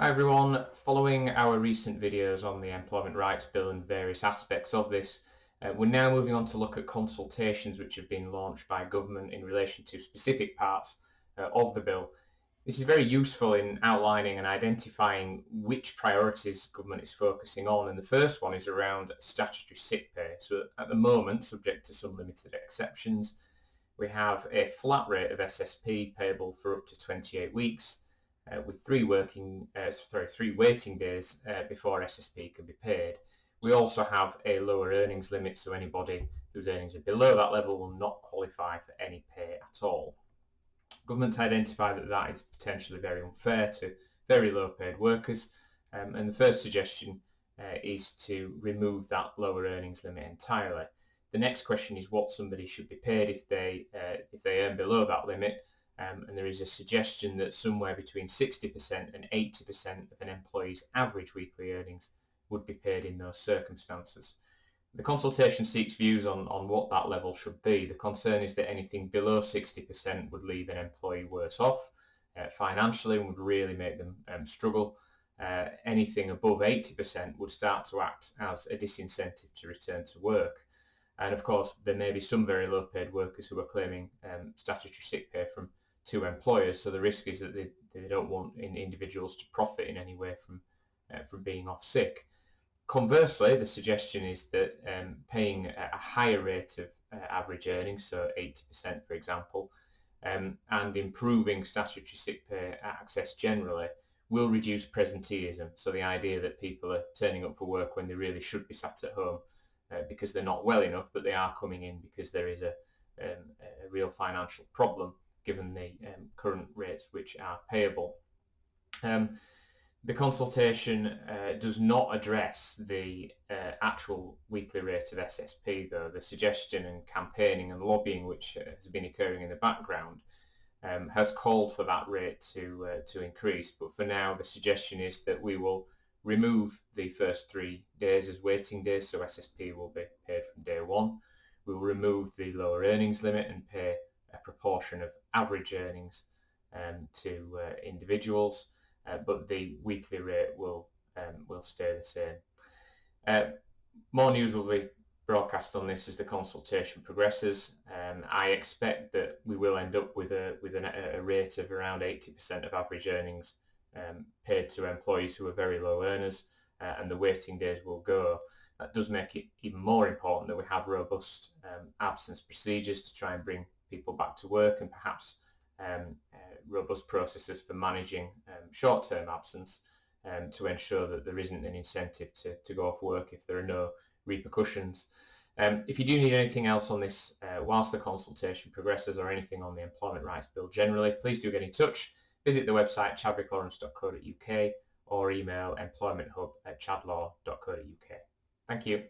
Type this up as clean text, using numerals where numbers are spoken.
Hi everyone, following our recent videos on the Employment Rights Bill and various aspects of this, we're now moving on to look at consultations which have been launched by government in relation to specific parts of the bill. This is very useful in outlining and identifying which priorities government is focusing on, and the first one is around statutory sick pay. So at the moment, subject to some limited exceptions, we have a flat rate of SSP payable for up to 28 weeks, with three waiting days before SSP can be paid. We also have a lower earnings limit, so anybody whose earnings are below that level will not qualify for any pay at all. Government identify that that is potentially very unfair to very low paid workers, and the first suggestion is to remove that lower earnings limit entirely. The next question is what somebody should be paid if they earn below that limit. And there is a suggestion that somewhere between 60% and 80% of an employee's average weekly earnings would be paid in those circumstances. The consultation seeks views on what that level should be. The concern is that anything below 60% would leave an employee worse off financially and would really make them struggle. Anything above 80% would start to act as a disincentive to return to work. And of course, there may be some very low paid workers who are claiming statutory sick pay from two employers, so the risk is that they don't want individuals to profit in any way from being off sick. Conversely, the suggestion is that paying a higher rate of average earnings, so 80% for example, and improving statutory sick pay access generally will reduce presenteeism, so the idea that people are turning up for work when they really should be sat at home because they're not well enough, but they are coming in because there is a real financial problem given the current rates which are payable. The consultation does not address the actual weekly rate of SSP, though. The suggestion and campaigning and lobbying which has been occurring in the background has called for that rate to increase, but for now the suggestion is that we will remove the first 3 days as waiting days, so SSP will be paid from day one. We will remove the lower earnings limit and pay a proportion of average earnings to individuals, but the weekly rate will stay the same. More news will be broadcast on this as the consultation progresses. I expect that we will end up with a rate of around 80% of average earnings paid to employees who are very low earners, and the waiting days will go. That does make it even more important that we have robust absence procedures to try and bring people back to work, and perhaps robust processes for managing short-term absence to ensure that there isn't an incentive to go off work if there are no repercussions. If you do need anything else on this whilst the consultation progresses, or anything on the Employment Rights Bill generally, please do get in touch. Visit the website chadwicklawrence.co.uk or email employmenthub@chadlaw.co.uk. Thank you.